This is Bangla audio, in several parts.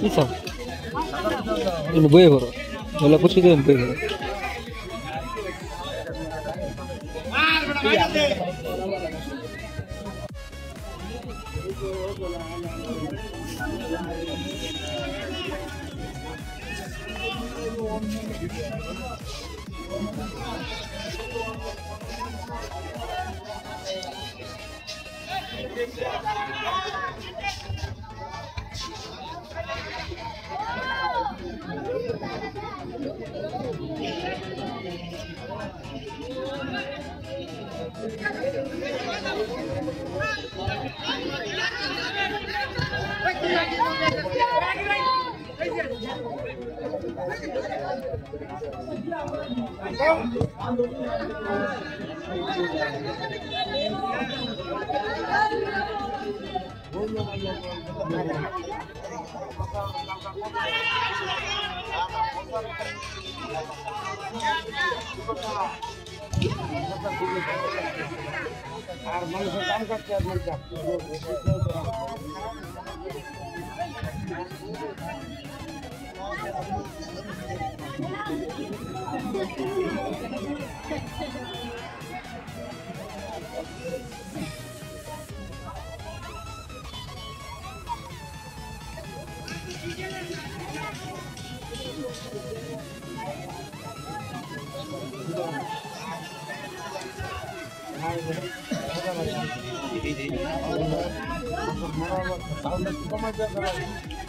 Isso. Ini boy bro. Bola putih tu boy bro.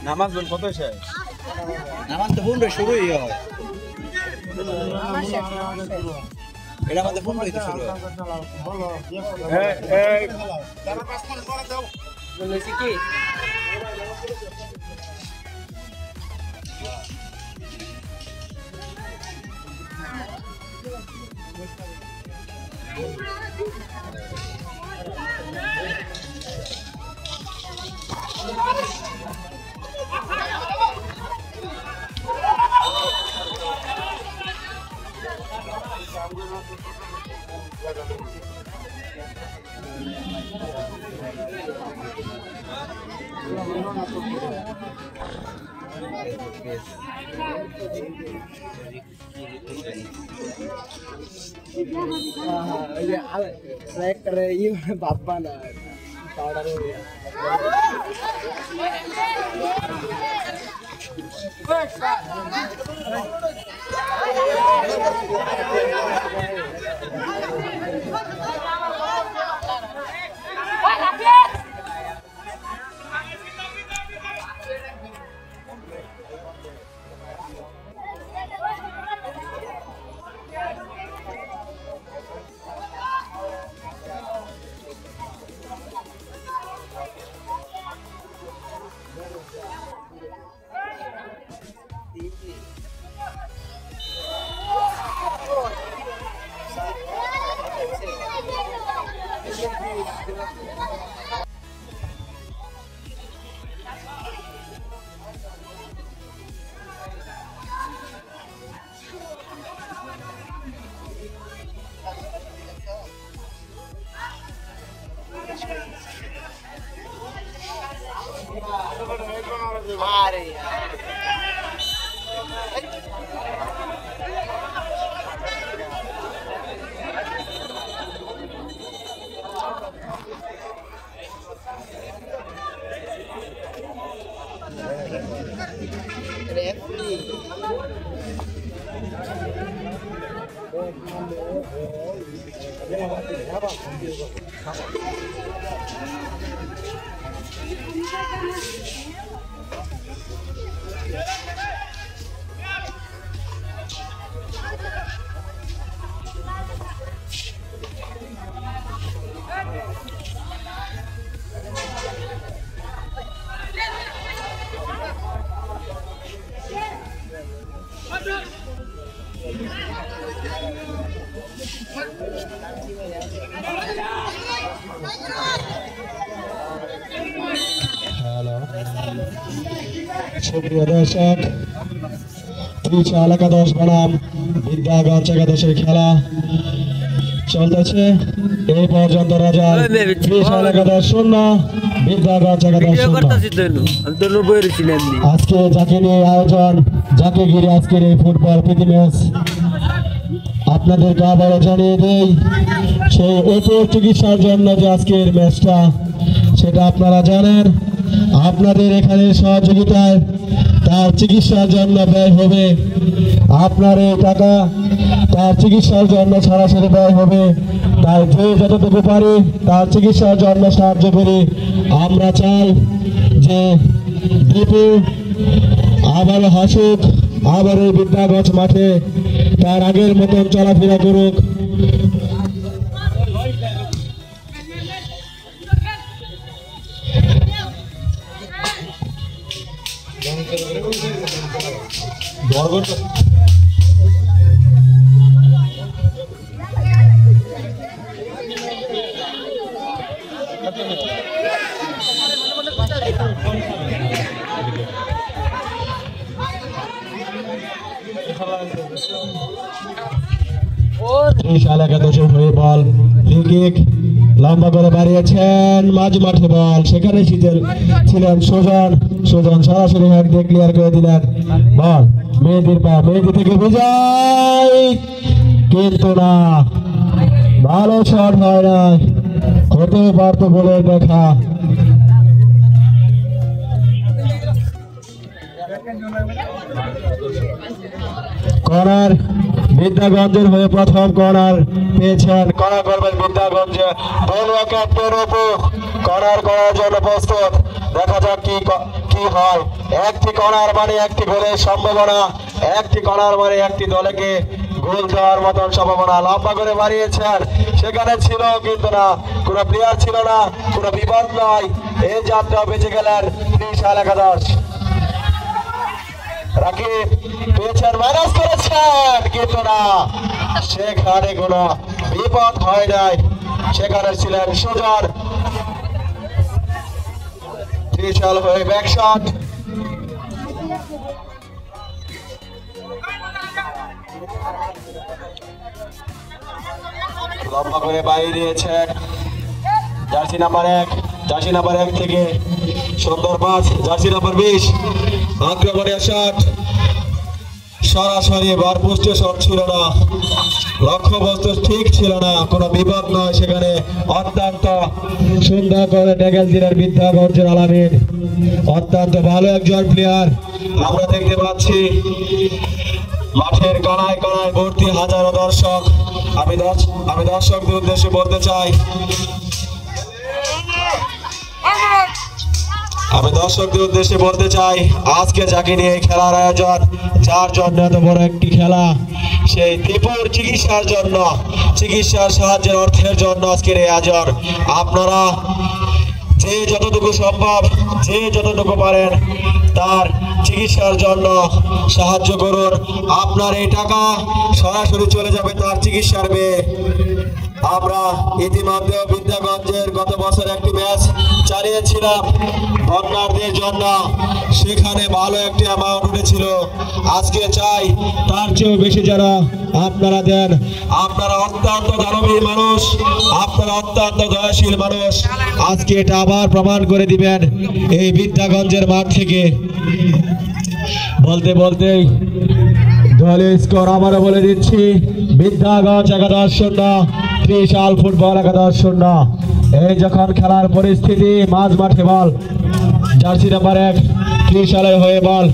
নামাজ বল কত শেষ? নামাজ তো ফোন শুরুই হয়। এটা আমাদের ফোন হইতে শুরু হয়। বলেছি কি? Bapak na powder ho gaya. সুপ্রিয় দর্শক, ত্রিশাল একাদশ বনাম বিদ্যাগঞ্জ একাদশের খেলা চলতেছে। এই পর্যন্ত রাজার ত্রিশাল একাদশ 0, বিদ্যাগঞ্জ একাদশ 0। আজকে যাকে নিয়ে আয়োজন, যাকে ঘিরে আজকের এই ফুটবল প্রীতি ম্যাচ, আপনাদেরকে আবারও জানিয়ে দেই, সেই অপর চিকিৎসার জন্য যে আজকের ম্যাচটা, সেটা আপনারা জানেন। আপনাদের এখানে সহযোগিতায় তার চিকিৎসার জন্য ব্যয় হবে, আপনার এই টাকা তার চিকিৎসার জন্য সরাসরি ব্যয় হবে। তাই যে যতটুকু পারি তার চিকিৎসার জন্য সাহায্য করি। আমরা চাই যে দীপু আবারও হাসুক, আবার এই বিদ্যাগঞ্জ মাঠে তার আগের মতন চলাফেরা করুক। ত্রিশাল একাদশের হয়ে বল, ফ্রি কিক লম্বা করে বাড়িয়েছেন মাঝ মাঠে বল, সেখানে ছিলেন সুজন সরাসরি হেড দিয়ে ক্লিয়ার করে দিলেন। বল মেহেদির পা, মেহেদি থেকে বিজয়, কিন্তু না, ভালো শট হয় না, হতে পারত বলে দেখা। কর্নার বিদ্যাগঞ্জের হয়ে প্রথম কর্নার পেয়েছেন, কর্নার করবেন বিদ্যাগঞ্জে। কর্নার করার জন্য প্রস্তুত, দেখা যাক কি হয়। একটি কর্নার মানে একটি গোলের সম্ভাবনা, একটি কর্নার মানে একটি দলকে গোল দেওয়ার মতন সম্ভাবনা। লম্বা করে বাড়িয়েছেন, সেখানে ছিল কিন্তু না, কোনো প্লেয়ার ছিল না, কোনো বিপদ নয়। এই যাত্রা বেঁচে গেলেন ত্রিশাল একাদশ। রাকিব পেয়েছেন, মাইনাস করেছেন, কিন্তু না, সেখানে কোনো বিপদ হয় নাই, সেখানে ছিলেন সুজন। ত্রিশাল হয়ে ব্যাক শট, লম্বা করে বাইরে দিয়েছেন জার্সি নাম্বার 1, জার্সি নাম্বার 1 থেকে সুন্দর পাস, জার্সি নাম্বার 20, আক্রমণের শট, সরাসরি বার পোস্টে শট ছিল না, লক্ষ্যবস্তু ঠিক ছিল না, কোনো বিপদ নয়, সেখানে অত্যন্ত সুন্দর করে ট্যাকেল দিলেন বিদ্যাগঞ্জের আলামিন। অত্যন্ত ভালো একজন প্লেয়ার আমরা দেখতে পাচ্ছি। মাঠের কানায় কানায় ভর্তি হাজারো দর্শক। আমি দর্শকদের উদ্দেশ্যে বলতে চাই, আজকে যাকে নিয়ে খেলার আয়োজন, যার জন্য এত বড় একটি খেলা, সেই দীপুর চিকিৎসার জন্য, চিকিৎসার সাহায্যের অর্থের জন্য আজকের এই আয়োজন। আপনারা যে যতটুকু সম্ভব, যে যতটুকু পারেন তার চিকিৎসার জন্য সাহায্য করুন। আপনার এই টাকা সরাসরি চলে যাবে তার চিকিৎসার ব্যয়ে। আমরা ইতিমধ্যে বিদ্যাগঞ্জের গত বছর একটি ম্যাচ চালিয়েছিলাম বন্যার্থীদের জন্য, সেখানে ভালো একটি অ্যামাউন্ট উঠেছিল। আজকে চাই তার চেয়েও বেশি যারা আপনারা দেন। আপনারা অত্যন্ত দানবীর মানুষ, আপনারা অত্যন্ত দয়াশীল মানুষ। আজকে এটা আবার প্রমাণ করে দিবেন এই বিদ্যাগঞ্জের মাঠ থেকে। বলতে বলতেই দলীয় স্কোর আবারও বলে দিচ্ছি, বিদ্যাগঞ্জ 11-0, ত্রিশাল ফুটবল 11-0। এই যখন খেলার পরিস্থিতি, মাঝ মাঠে বল, জার্সি নাম্বার 1 ত্রিশালের হয়ে বল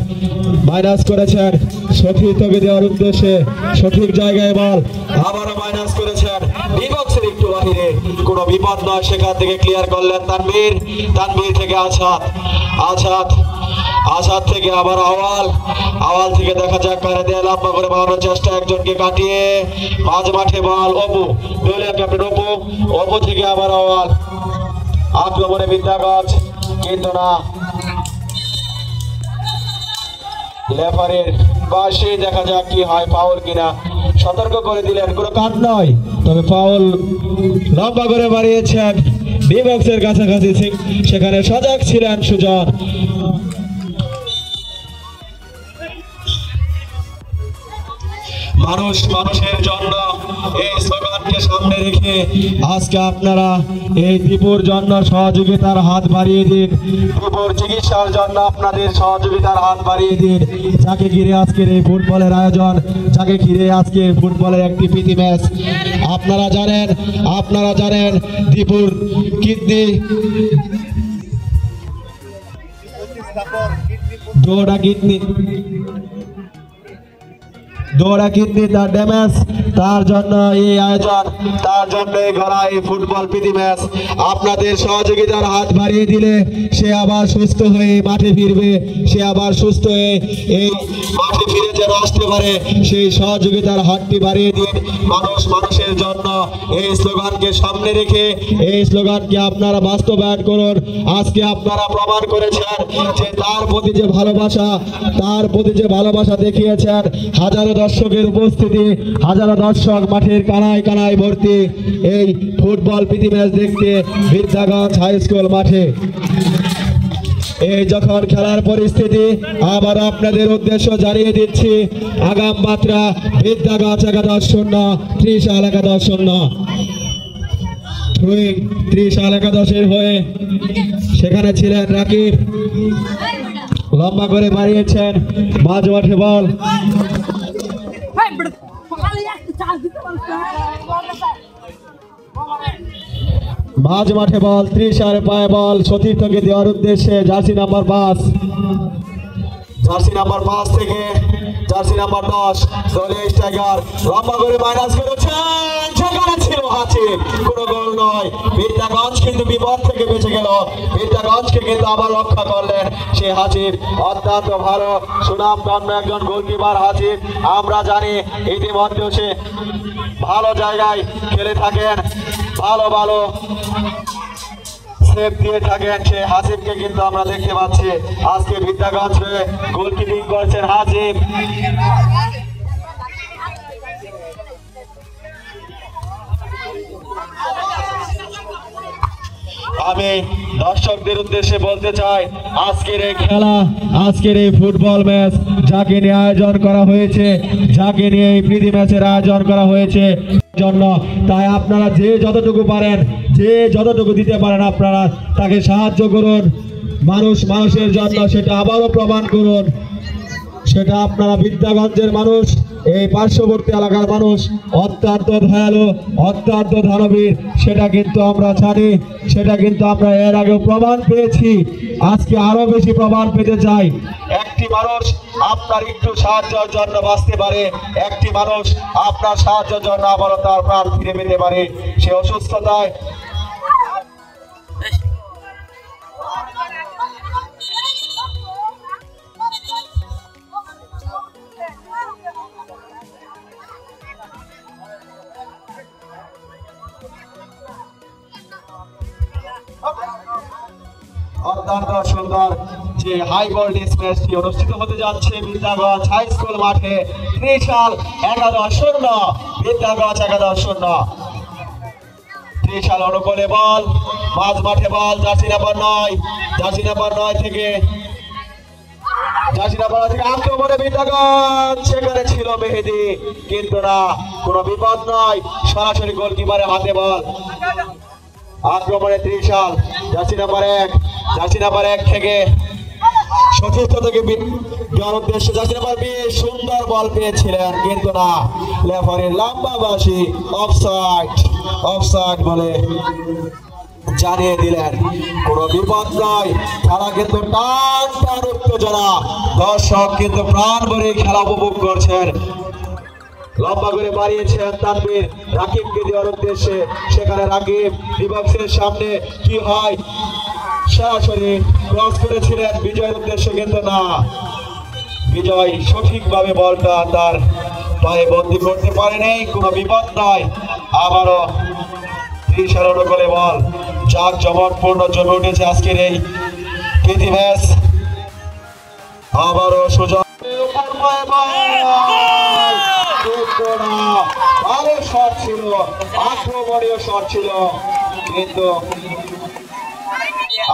মাইনাস করেছেন, সঠিক তবে দেওয়ার উদ্দেশ্যে সঠিক জায়গায় বল আবারও মাইনাস করেছেন, বিপক্ষের একটু ফিরে, কোনো বিপদ নয়, সেখান থেকে ক্লিয়ার করলেন তানভীর, তানভীর থেকে আসাদ, আসাদ, আসাদ থেকে আবার আওয়াল, আওয়াল থেকে দেখা যাক কারে দেয়, লম্বা করে বাড়ানোর চেষ্টা, একজনকে কাটিয়ে মাঝ মাঠে বল অপু, দলীয় ক্যাপ্টেন অপু, অপু থেকে আবার আওয়াল, আক্রমণে বিদ্যাগঞ্জ কিন্তু না, লেফারির পাশে দেখা যাক কি হয়, ফাউল কিনা, সতর্ক করে দিলেন, কোনো কাট নয়, তবে ফাউল লম্বা করে বাড়িয়েছেন ডি বক্সের কাছাকাছি, সেখানে সজাগ ছিলেন সুজন। মানুষ মানুষের জন্য এই স্লোগানকে সামনে রেখে আজকে আপনারা এই দীপুর জন্য সহযোগিতার হাত বাড়িয়ে দিন, দীপুর চিকিৎসার জন্য আপনাদের সহযোগিতার হাত বাড়িয়ে দিন, যাকে ঘিরে আজকের এই ফুটবলের আয়োজন, যাকে ঘিরে আজকে ফুটবলের একটি প্রীতি ম্যাচ। আপনারা জানেন দীপুর কিডনি দৌড়া কিডনি তার ড্যামেজ, তার জন্য এই আয়োজন, তার জন্য গড়া এই ফুটবল প্রীতি ম্যাচ। আপনাদের সহযোগিতার হাত বাড়িয়ে দিলে সে আবার সুস্থ হয়ে মাঠে ফিরবে, সে আবার সুস্থ হয়ে এই মাঠে ফিরে যেন আসতে পারে, সেই সহযোগিতার হাতটি বাড়িয়ে দিন। মানুষ মানুষের জন্য এই স্লোগানকে সামনে রেখে এই স্লোগানকে আপনারা বাস্তবায়ন করুন। আজকে আপনারা প্রমাণ করেছেন যে তার প্রতি যে ভালোবাসা দেখিয়েছেন, হাজারো দর্শকের উপস্থিতি, হাজারো দর্শক মাঠের কানায় কানায় ভর্তি এই ফুটবল প্রীতি ম্যাচ দেখতে বিদ্যাগঞ্জ হাই স্কুল মাঠে। এই যখন খেলার পরিস্থিতি আবার আপনাদের উদ্দেশ্য জানিয়ে দিচ্ছি, আগাম মাত্রা বিদ্যাগঞ্জ 11-0, ত্রিশাল 11-0, ত্রিশাল 11-এর হয়ে সেখানে ছিলেন রাকিব, লম্বা করে বাড়িয়েছেন, মাঝ মাঠে বল, মাঝ মাঠে বল, ত্রিশার পায়ে বল, সতীর্থকে দেওয়ার উদ্দেশ্যে জার্সি নাম্বার 5 থেকে জার্সি নাম্বার 10 দলীয় স্ট্রাইকার লম্বা করে মাইনাস করেছেন, সেখানে ছিল হাসিব, কোনো গোল নয়। বিদ্যাগঞ্জ কিন্তু বিপদ থেকে বেঁচে গেল, বিদ্যাগঞ্জকে কিন্তু আবার রক্ষা করলেন সে হাসিব, অত্যন্ত ভালো সুনামধন্য একজন গোলকিপার হাসিব। আমরা জানি ইতিমধ্যে সে ভালো জায়গায় খেলে থাকেন, ভালো সেভ দিয়ে থাকেন, সে হাসিবকে কিন্তু আমরা দেখতে পাচ্ছি আজকে বিদ্যাগঞ্জ হয়ে গোলকিপিং করছেন হাসিব। আমি দর্শকদের উদ্দেশ্যে বলতে চাই, আজকের এই খেলা, আজকের এই ফুটবল ম্যাচ যাকে নিয়ে আয়োজন করা হয়েছে, যাকে নিয়ে এই প্রীতি ম্যাচের আয়োজন করা হয়েছে জন্য, তাই আপনারা যে যতটুকু পারেন, যে যতটুকু দিতে পারেন আপনারা তাকে সাহায্য করুন। মানুষ মানুষের জন্য সেটা আবারও প্রমাণ করুন, সেটা আপনারা বিদ্যাগঞ্জের মানুষ, এই পার্শ্ববর্তী এলাকার মানুষ অত্যন্ত দয়ালু, অত্যন্ত দানবীর, সেটা কিন্তু আমরা জানি, সেটা কিন্তু আমরা এর আগেও প্রমাণ পেয়েছি, আজকে আরো বেশি প্রমাণ পেতে চাই। একটি মানুষ আপনার একটু সাহায্যের জন্য বাঁচতে পারে, একটি মানুষ আপনার সাহায্যের জন্য আবারও তার প্রাণ ফিরে পেতে পারে। সে অসুস্থতায় অত্যন্ত সুন্দর যে হাই ভোল্টেজ ম্যাচটি অনুষ্ঠিত হতে যাচ্ছে বিদ্যাগঞ্জ হাই স্কুল মাঠে, ত্রিশাল 11-0, বিদ্যাগঞ্জ 11-0। ত্রিশাল অনুকূলে বল, মাঝ মাঠে বল, জার্সি নাম্বার 9 থেকে আক্রমণে বিদ্যাগঞ্জ, সেখানে ছিল মেহেদি, কিন্তু না, কোনো বিপদ নয়, সরাসরি গোলকিপারের হাতে বল। আক্রমণে ত্রিশাল, জার্সি নাম্বার 1 থেকে সতীর্থ থেকে যাওয়ার উদ্দেশ্যে জার্সি নাম্বার 20 সুন্দর বল পেয়েছিলেন, কিন্তু না, রেফারির লম্বা বাঁশি অফসাইড বলে জানিয়ে দিলেন। কোনো বিপদ নয়, খেলা কিন্তু টান উত্তেজনা, দর্শক কিন্তু প্রাণ ভরে খেলা উপভোগ করছেন। লম্বা করে বাড়িয়েছেন তানভীর রাকিবকে দেওয়ার উদ্দেশ্যে, সেখানে রাকিব ডিবক্সের সামনে কি হয়, সরাসরি ক্রস করেছিলেন বিজয়ের উদ্দেশ্যে, কিন্তু না, বিজয় সঠিকভাবে বলটা তার পায়ে বন্দি করতে পারেনি, কোনো বিপদ নয়। আবারও 30 রান করে বল, চাক জমটপূর্ণ জমে উঠেছে আজকের এই প্রীতি ম্যাচ। আবারও সুযোগ, ভালো শট ছিল, আক্রমণীয় শট ছিল, কিন্তু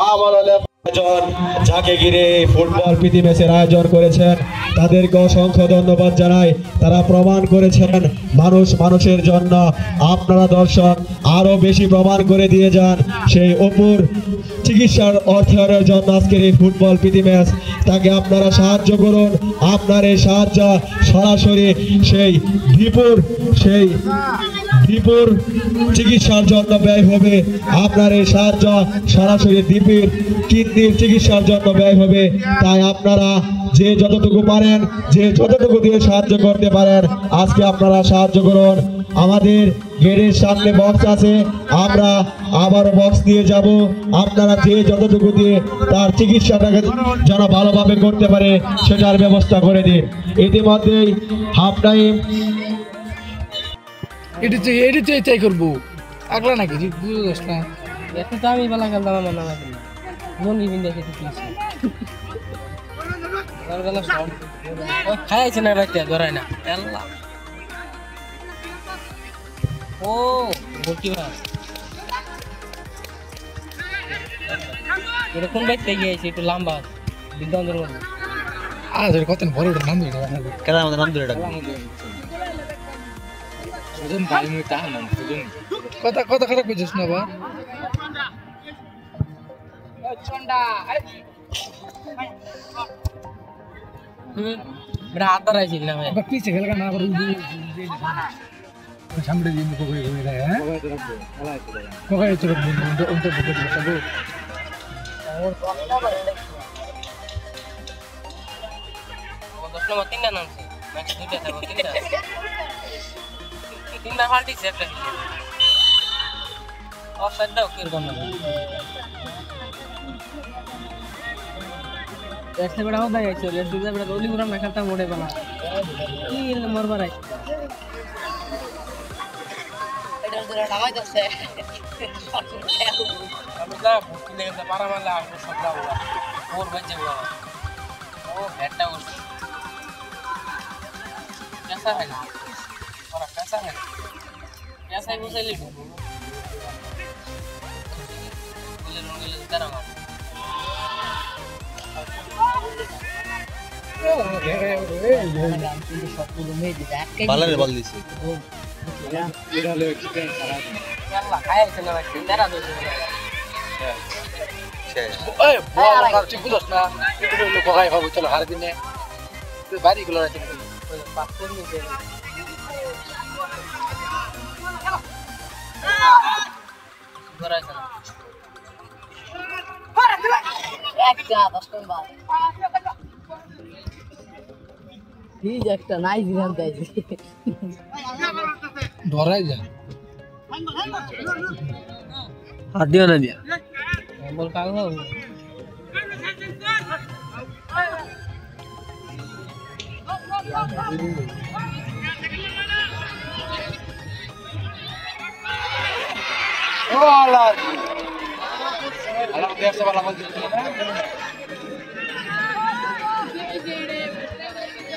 আবারও যাকে ঘিরে ফুটবল প্রীতি ম্যাচের আয়োজন করেছেন তাদেরকে অসংখ্য ধন্যবাদ জানাই। তারা প্রমাণ করেছেন মানুষ মানুষের জন্য। আপনারা দর্শক আরো বেশি প্রমাণ করে দিয়ে যান সেই অপুর চিকিৎসার অর্থায়নের জন্য আজকের এই ফুটবল প্রীতি ম্যাচ। তাকে আপনারা সাহায্য করুন। আপনার এই সাহায্য সরাসরি সেই দীপুর চিকিৎসার জন্য ব্যয় হবে। আপনার এই সাহায্য সরাসরি দীপের কিডনির চিকিৎসার জন্য ব্যয় হবে। তাই আপনারা যে যতটুকু পারেন, যে যতটুকু দিয়ে সাহায্য করতে পারেন, আজকে আপনারা সাহায্য করুন। আমাদের গেটের সামনে বক্স আছে, আমরা আবারও বক্স দিয়ে যাব। আপনারা যে যতটুকু দিয়ে তার চিকিৎসাটাকে যেন ভালোভাবে করতে পারে সেটার ব্যবস্থা করে দিন। ইতিমধ্যেই হাফ টাইম এটাই করবো আগলা নাকি বুঝছ না, এত তো আমি বেলা খেলতাম আমার নাম আছে জঙ্গি বিন্দা খেতে পেয়েছি খাইছে না রাখতে ধরায় না আল্লাহ। ও ভর্তি ভাই এরকম দেখতে গিয়েছি একটু লম্বা বিদ্যান্তর মধ্যে আজ কত বড় নাম দিই কেন আমাদের নাম ধরে ডাক সুজন ভাই মুই তা নাম সুজন কথা কথা কথা কইছিস না বা চন্ডা मेरा हाथ धरा है ना मैं पीछे खेल का ना करो सामने जी मुको कोई कोई रहा है कोई तो उनको पकड़ के सब और दोस्तों मत तीन नाम से मैं दूसरा था तीन बार फाल्टी से एक और सदा फिर करना ऐसे बड़ा होता है चलो ऐसे बड़ा रोली पूरा मैं करता मोड़े बना ये मर मर है इधर उधर हवा तो से हम ना भूखने का पारा वाला आपको सबका हुआ और बच्चे हुआ वो बैठा उस कैसा है और कैसा है कैसा है उसे ले लो ले तरह বালারে বল দিছে চলো হার দিনে বাড়ি গুলো একটা নাই দিলাম তাই ধরাই যায় হাত দিও না দিয়া বল কাগজ ও আল্লাহ আল্লাহ দেশে ভালো বল দিতে না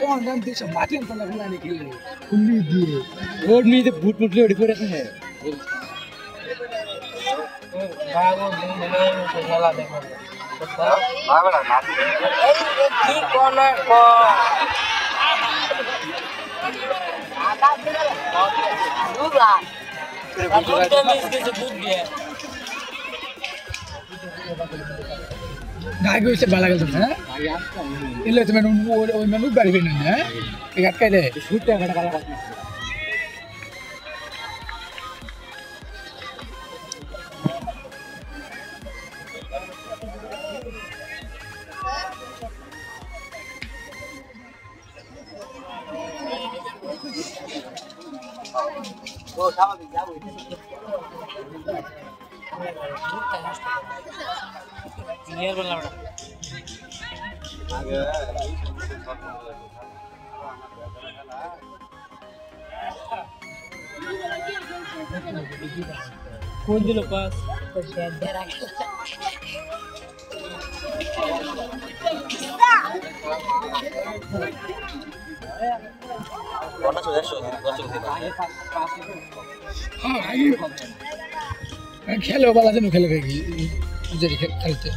কোন নাম দেশে মাটিন তো লাগলা নি খেলে কুল্লি দিয়ে रोड में तो बूट मुटले उड़ी पड़े हैं गागो में खेला देखो बाबा ना की कोन को आधा दूगा दूध में इसके से दूध गया गागो से बाला गल है इल्ले तो मैं वो मेनू बारी भी नहीं है एक अटका दे छूटते घटा काला ক্লিয়ার করলাম না কোন দিল পাস খেলে বলা যেন খেলে দেখি খেলতে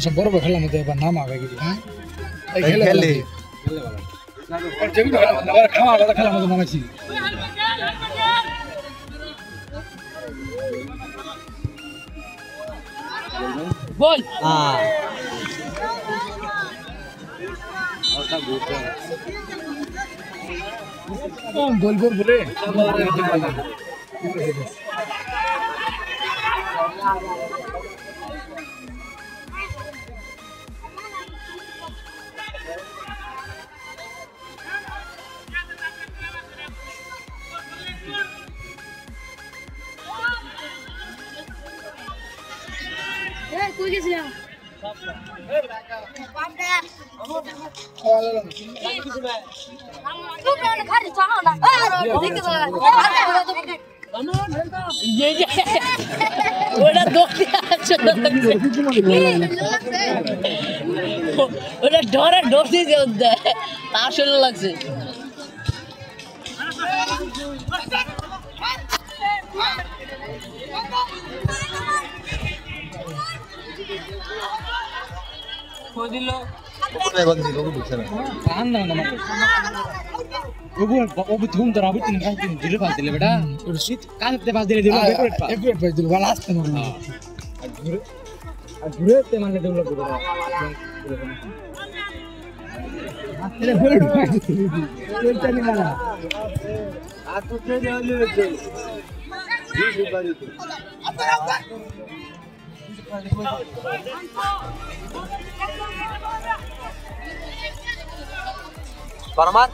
সব বড় বড় খেলার মধ্যে এবার নাম আগে গেছি হ্যাঁ খেলে খাওয়া আলাদা খেলার মধ্যে নামাইছি বল গোল গোল বলে কই গেছিলাম ওটা ডরে ডর দিয়ে আসলে লাগছে দিল ধুম তো রাবি তিন কাজ দিলে পাস দিলে বেটা কাজতে পাস দিলে দিল একুরেট পাস দিল ভালো আসতে না আর ঘুরে তে মানে দিল এটা ঘুরে চলতে নি না আর তো কে হলো Paramat.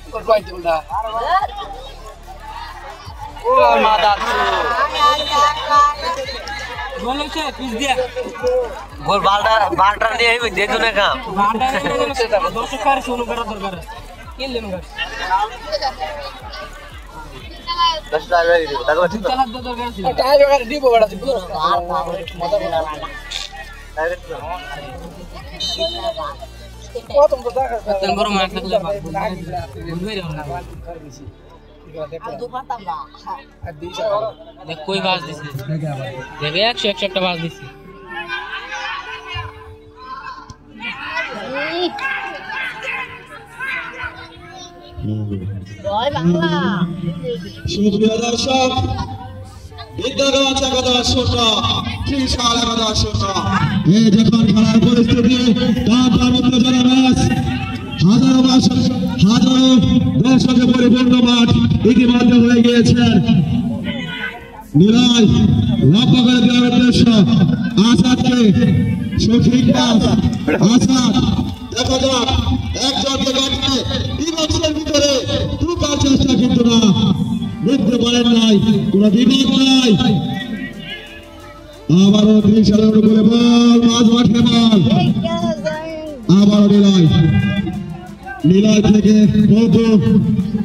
Korban bola. Oh, madat. बोलो से पिस दिया गोल बाल्टा नहीं है दे दूने का बाटा नहीं देना से 200 कर सोनू करा दरकार ये लेनो कर 10 টাকা দিয়ে দাও দেখো ঠিক चला दो दरकार ছিল টাকা জোগাড় দিব বড় ছিল আর মজা বলা ডাইরেক্ট কত তো দেখা তখন বড় মার থাকলে বুঝবে রে আর দুপাতাম না আর দিছ দেখ কই বাজ দিছে দেখ 100 একটা বাজ দিছে জয় বাংলা সুপ্রিয় দর্শক বিদ্যাগঞ্জ একাদশ শূন্য ত্রিশাল একাদশ শূন্য এই যখন খেলার পরিস্থিতি টান উত্তেজনা ম্যাচ হাজারো দর্শকে পরিপূর্ণ মাঠ ইতিমধ্যে হয়ে গিয়েছেন নিলয় লক্ষ্য করে দেওয়ার উদ্দেশ্য আসাদকে সঠিক পাস আসাদ দেখা যাক একজনকে কাটতে ইবক্সের ভিতরে ঢুকার চেষ্টা কিন্তু না বুঝতে পারেন নাই কোনো বিপদ নাই আবারও ত্রিশালের উপরে বল মাঝ মাঠে বল আবারও নিলয় থেকে মধু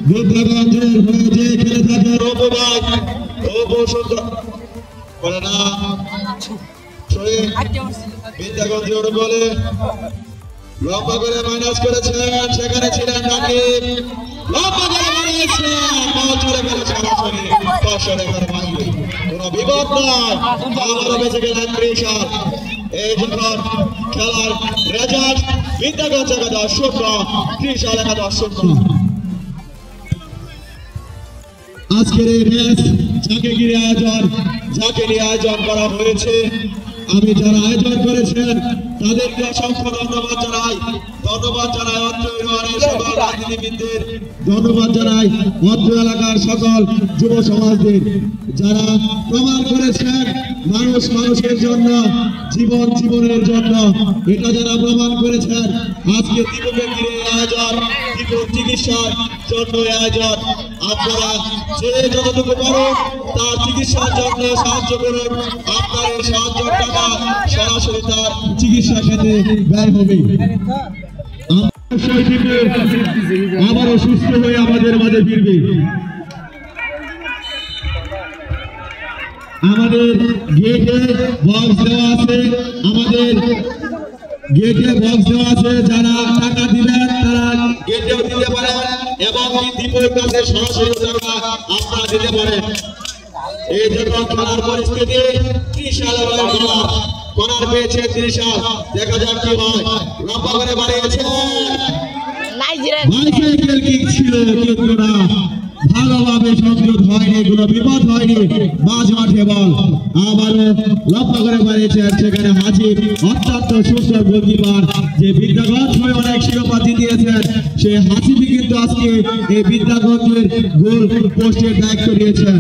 বুদ্ধগঞ্জের হয়ে যে খেলে থাকে রূপ ভাই রূপ সুন্দর বলে না বিদ্যাগঞ্জের বলে লম্বা করে মাইনাস করেছেন সেখানে ছিলেন রাকিব লম্বা করে মারিয়েছেন বল চলে গেল সরাসরি পাশে করে মারবে কোনো বিপদ নয় আবারও বেঁচে গেলেন ত্রিশাল এই যখন খেলার রেজাল্ট বিদ্যাগঞ্জ একাদশ শূন্য ত্রিশাল একাদশ শূন্য আজকের এই ম্যাচ যাকে নিয়ে আয়োজন করা হয়েছে আমি যারা আয়োজন করেছেন তাদেরকে অসংখ্য ধন্যবাদ জানাই অত্র ইউনিয়নের সকল রাজনীতিবিদদের, ধন্যবাদ জানাই অত্র এলাকার সকল যুব সমাজদের যারা প্রমাণ করেছেন মানুষ মানুষের জন্য, জীবন জীবনের জন্য, এটা যারা প্রমাণ করেছেন। আজকে দীপকে ঘিরে আয়োজন, দীপক চিকিৎসার জন্য আয়োজন। আপনারা যে যতটুকু পারেন তার চিকিৎসার জন্য সাহায্য করুন। আপনার এই সাহায্যের টাকা সরাসরি তার চিকিৎসা ক্ষেত্রে ব্যয় হবে। আবারও সুস্থ হয়ে আমাদের মাঝে ফিরবে। আমাদের গেটে বক্স দেওয়া আছে, যারা টাকা দিবেন তারা গেটেও দিতে পারেন এবং দীপের কাছে সরাসরি টাকা আপনারা দিতে পারেন। এই যখন খেলার পরিস্থিতি করার পেয়েছে ত্রিশাল, দেখা যাক কি হয়। লম্বা করে বাড়িয়েছে, বাইসাইকেল কিক ছিল কিন্তু না, ভালোভাবে সংযোগ হয়নি, কোনো বিপদ হয়নি। মাঝ মাঠে বল আবারও লম্বা করে বাড়িয়েছে, সেখানে হাজির অত্যন্ত সুস্থ গোলকিপার, যে বিদ্যাগঞ্জ হয়ে অনেক শিরোপা জিতিয়েছেন, সে হাসিবি কিন্তু আজকে এই বিদ্যাগঞ্জের গোল পোস্টের দায়িত্ব নিয়েছেন।